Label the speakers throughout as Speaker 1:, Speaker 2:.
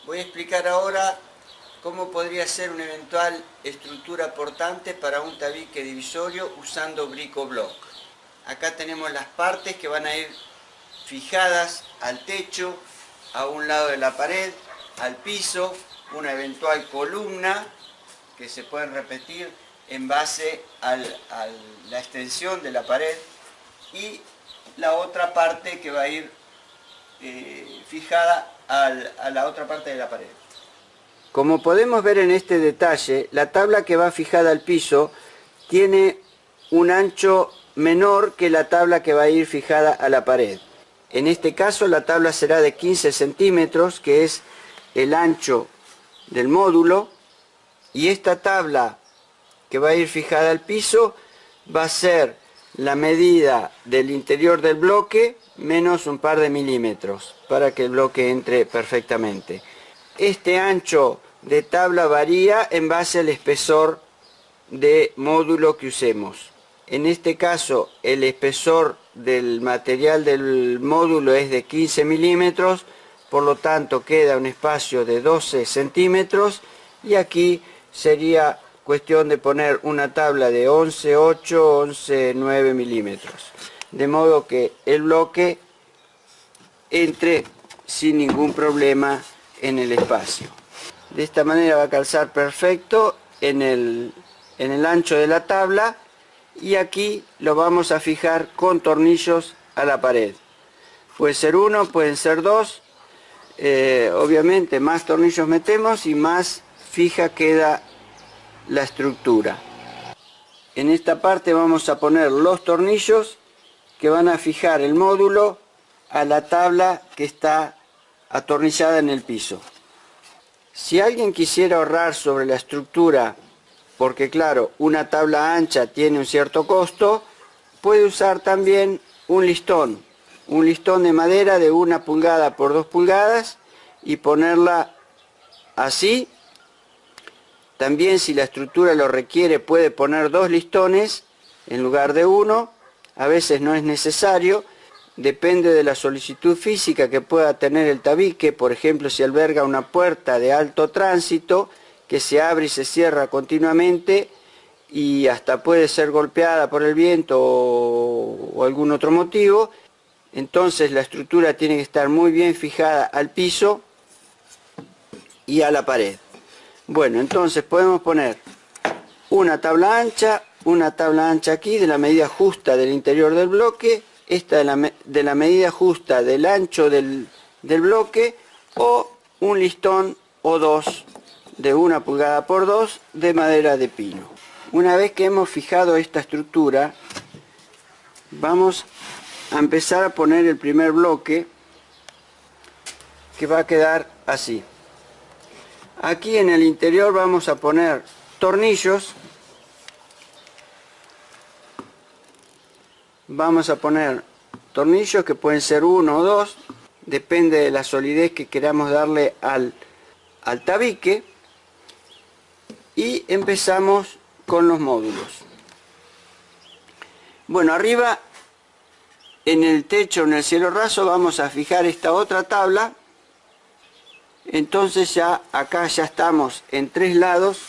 Speaker 1: Voy a explicar ahora cómo podría ser una eventual estructura portante para un tabique divisorio usando bricoblock. Acá tenemos las partes que van a ir fijadas al techo, a un lado de la pared, al piso, una eventual columna que se pueden repetir en base a la extensión de la pared y la otra parte que va a ir fijada a la otra parte de la pared. Como podemos ver en este detalle, la tabla que va fijada al piso tiene un ancho menor que la tabla que va a ir fijada a la pared. En este caso la tabla será de 15 centímetros, que es el ancho del módulo, y esta tabla que va a ir fijada al piso va a ser la medida del interior del bloque menos un par de milímetros para que el bloque entre perfectamente. Este ancho de tabla varía en base al espesor de módulo que usemos. En este caso el espesor del material del módulo es de 15 milímetros, por lo tanto queda un espacio de 12 centímetros y aquí sería cuestión de poner una tabla de 11,8, 11,9 milímetros, de modo que el bloque entre sin ningún problema en el espacio. De esta manera va a calzar perfecto en el ancho de la tabla, y aquí lo vamos a fijar con tornillos a la pared. Puede ser uno, pueden ser dos, obviamente más tornillos metemos y más fija queda la estructura. En esta parte vamos a poner los tornillos que van a fijar el módulo a la tabla que está atornillada en el piso. Si alguien quisiera ahorrar sobre la estructura, porque claro, una tabla ancha tiene un cierto costo, puede usar también un listón de madera de 1 pulgada por 2 pulgadas y ponerla así. También, si la estructura lo requiere, puede poner 2 listones en lugar de 1. A veces no es necesario, depende de la solicitud física que pueda tener el tabique. Por ejemplo, si alberga una puerta de alto tránsito que se abre y se cierra continuamente y hasta puede ser golpeada por el viento o algún otro motivo, entonces la estructura tiene que estar muy bien fijada al piso y a la pared. Bueno, entonces podemos poner una tabla ancha aquí de la medida justa del interior del bloque, esta de la medida justa del ancho del bloque, o un listón o dos de 1 pulgada por 2 de madera de pino. Una vez que hemos fijado esta estructura, vamos a empezar a poner el primer bloque, que va a quedar así. Aquí en el interior vamos a poner tornillos. Vamos a poner tornillos que pueden ser 1 o 2, depende de la solidez que queramos darle al tabique. Y empezamos con los módulos. Bueno, arriba en el techo, en el cielo raso, vamos a fijar esta otra tabla. Entonces ya acá ya estamos en 3 lados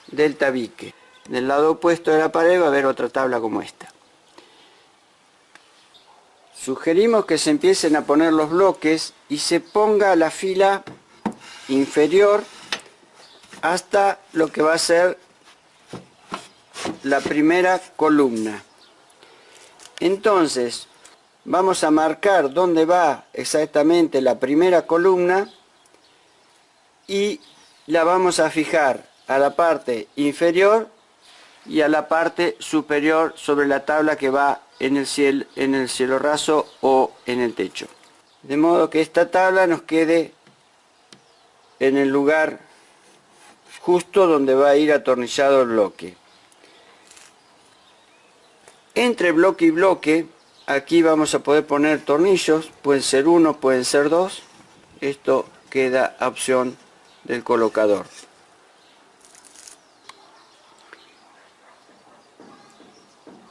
Speaker 1: del tabique. Del lado opuesto de la pared va a haber otra tabla como esta. Sugerimos que se empiecen a poner los bloques y se ponga la fila inferior hasta lo que va a ser la primera columna. Entonces vamos a marcar dónde va exactamente la primera columna y la vamos a fijar a la parte inferior y a la parte superior sobre la tabla que va en el cielo raso o en el techo. De modo que esta tabla nos quede en el lugar justo donde va a ir atornillado el bloque. Entre bloque y bloque, aquí vamos a poder poner tornillos, pueden ser 1, pueden ser 2. Esto queda a opción del colocador.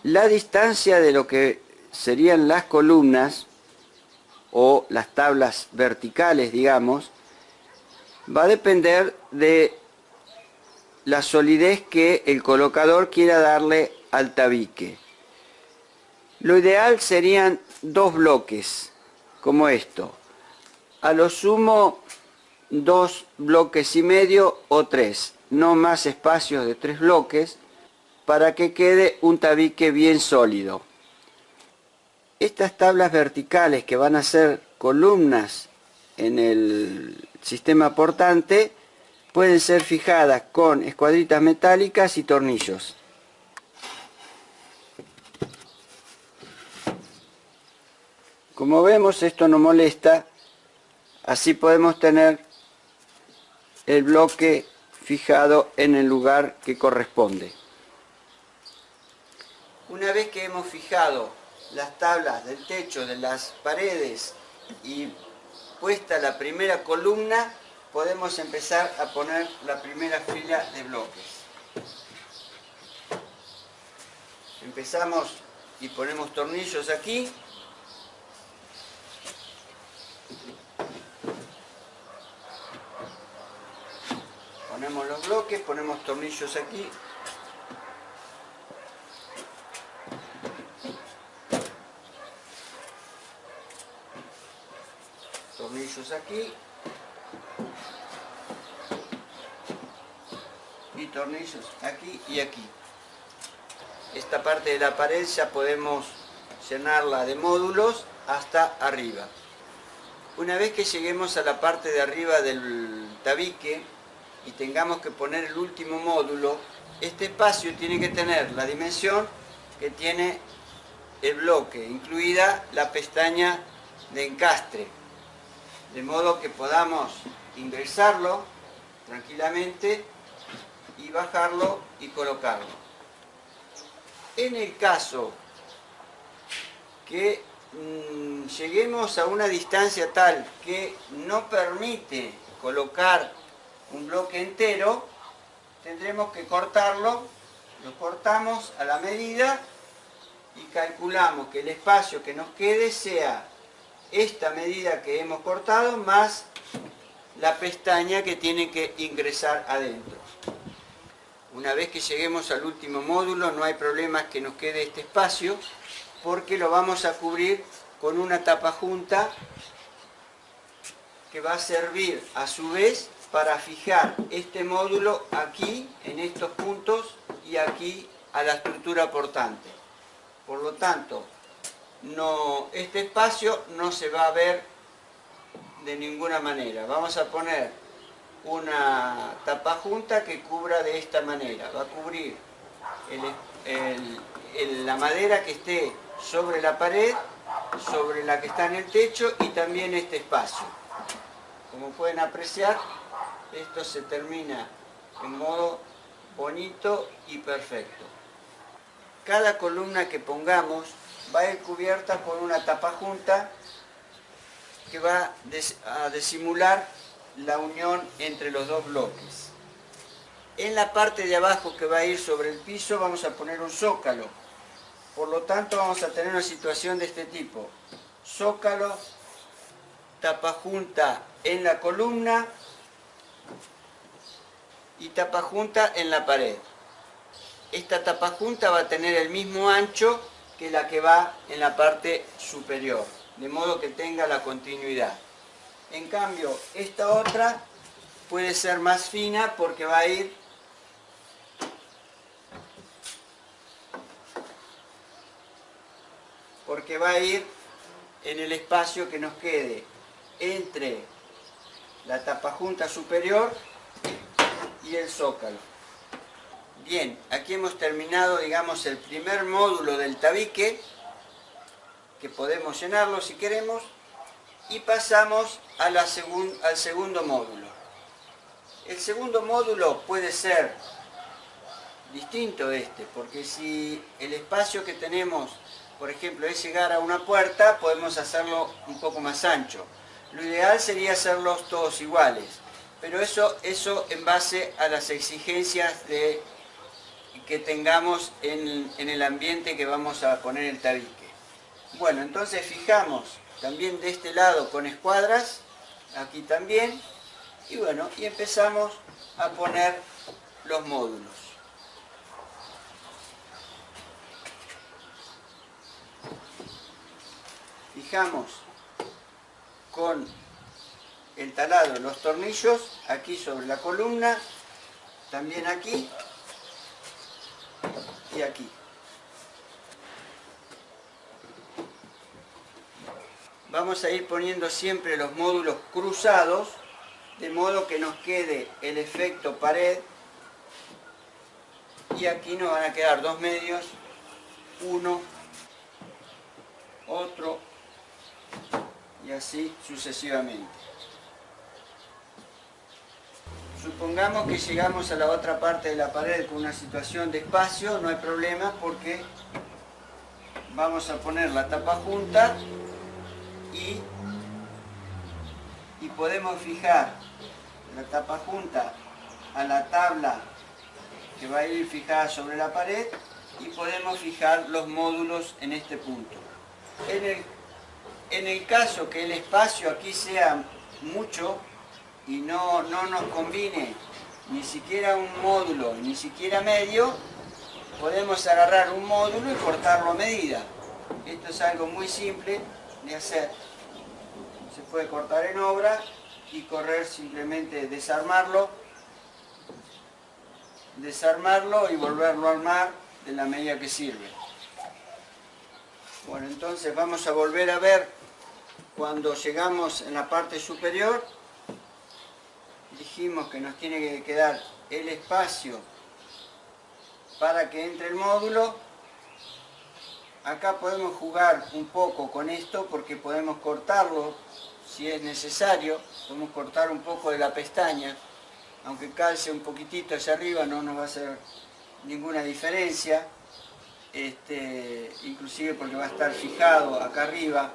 Speaker 1: La distancia de lo que serían las columnas o las tablas verticales, digamos, Va a depender de la solidez que el colocador quiera darle al tabique. Lo ideal serían 2 bloques, como esto. A lo sumo 2 bloques y medio o 3, no más espacios de 3 bloques, para que quede un tabique bien sólido. Estas tablas verticales que van a ser columnas en el sistema portante pueden ser fijadas con escuadritas metálicas y tornillos. Como vemos, esto no molesta, así podemos tener el bloque fijado en el lugar que corresponde. Una vez que hemos fijado las tablas del techo, de las paredes y puesta la primera columna, podemos empezar a poner la primera fila de bloques. Empezamos y ponemos tornillos aquí. Ponemos los bloques, ponemos tornillos aquí. Tornillos aquí. Y tornillos aquí y aquí. Esta parte de la pared ya podemos llenarla de módulos hasta arriba. Una vez que lleguemos a la parte de arriba del tabique y tengamos que poner el último módulo, este espacio tiene que tener la dimensión que tiene el bloque, incluida la pestaña de encastre, de modo que podamos ingresarlo tranquilamente y bajarlo y colocarlo. En el caso que lleguemos a una distancia tal que no permite colocar un bloque entero, tendremos que cortarlo. Lo cortamos a la medida y calculamos que el espacio que nos quede sea esta medida que hemos cortado más la pestaña que tiene que ingresar adentro. Una vez que lleguemos al último módulo, no hay problema que nos quede este espacio, porque lo vamos a cubrir con una tapa junta que va a servir a su vez para fijar este módulo aquí, en estos puntos, y aquí a la estructura portante. Por lo tanto, este espacio no se va a ver de ninguna manera. Vamos a poner una tapa junta que cubra de esta manera. Va a cubrir la madera que esté sobre la pared, sobre la que está en el techo y también este espacio. Como pueden apreciar, esto se termina en modo bonito y perfecto. Cada columna que pongamos va a ir cubierta por una tapa junta que va a disimular la unión entre los dos bloques. En la parte de abajo que va a ir sobre el piso vamos a poner un zócalo. Por lo tanto vamos a tener una situación de este tipo: zócalo, tapa junta en la columna y tapa junta en la pared. Esta tapa junta va a tener el mismo ancho que la que va en la parte superior, de modo que tenga la continuidad. En cambio, esta otra puede ser más fina porque va a ir en el espacio que nos quede entre la tapa junta superior y el zócalo. Bien, aquí hemos terminado, digamos, el primer módulo del tabique, que podemos llenarlo si queremos, y pasamos al segundo módulo. El segundo módulo puede ser distinto de este, porque si el espacio que tenemos, por ejemplo, es llegar a una puerta, podemos hacerlo un poco más ancho. Lo ideal sería hacerlos todos iguales, pero eso en base a las exigencias que tengamos en el ambiente que vamos a poner el tabique. Bueno, entonces fijamos también de este lado con escuadras, aquí también, Y bueno, y empezamos a poner los módulos. Fijamos con el taladro los tornillos aquí sobre la columna, también aquí y aquí. Vamos a ir poniendo siempre los módulos cruzados, de modo que nos quede el efecto pared, y aquí nos van a quedar dos medios, uno, otro, y así sucesivamente. Supongamos que llegamos a la otra parte de la pared con una situación de espacio, no hay problema porque vamos a poner la tapa junta y podemos fijar la tapa junta a la tabla que va a ir fijada sobre la pared y podemos fijar los módulos en este punto. En el caso que el espacio aquí sea mucho y no nos combine ni siquiera un módulo, ni siquiera medio, podemos agarrar un módulo y cortarlo a medida. Esto es algo muy simple de hacer. Se puede cortar en obra y correr simplemente desarmarlo y volverlo a armar de la medida que sirve. Bueno, entonces vamos a volver a ver cuando llegamos en la parte superior. Dijimos que nos tiene que quedar el espacio para que entre el módulo. Acá podemos jugar un poco con esto porque podemos cortarlo si es necesario. Podemos cortar un poco de la pestaña, aunque calce un poquitito hacia arriba no nos va a hacer ninguna diferencia, inclusive porque va a estar fijado acá arriba.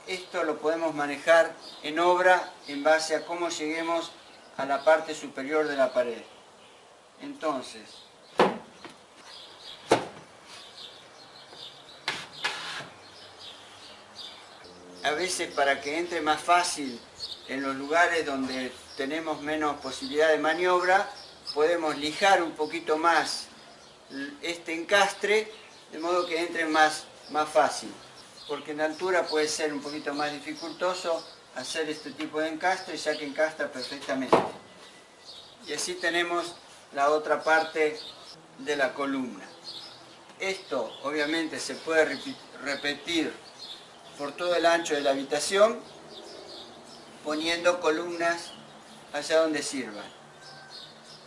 Speaker 1: Esto lo podemos manejar en obra en base a cómo lleguemos a la parte superior de la pared. Entonces, a veces para que entre más fácil en los lugares donde tenemos menos posibilidad de maniobra, podemos lijar un poquito más este encastre, de modo que entre más fácil. Porque en altura puede ser un poquito más dificultoso hacer este tipo de encastre, ya que encastra perfectamente. Y así tenemos la otra parte de la columna. Esto obviamente se puede repetir por todo el ancho de la habitación, poniendo columnas allá donde sirvan.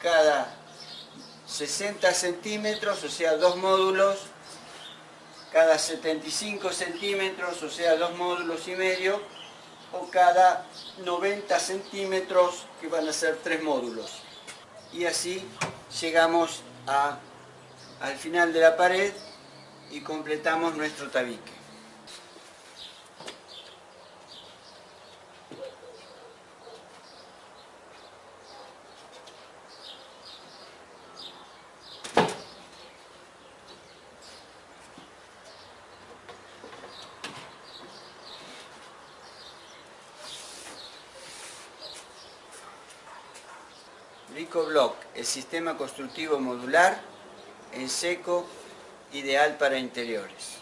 Speaker 1: Cada 60 centímetros, o sea, dos módulos, cada 75 centímetros, o sea, dos módulos y medio, o cada 90 centímetros, que van a ser tres módulos. Y así llegamos al final de la pared y completamos nuestro tabique. Bricobloc, el sistema constructivo modular en seco, ideal para interiores.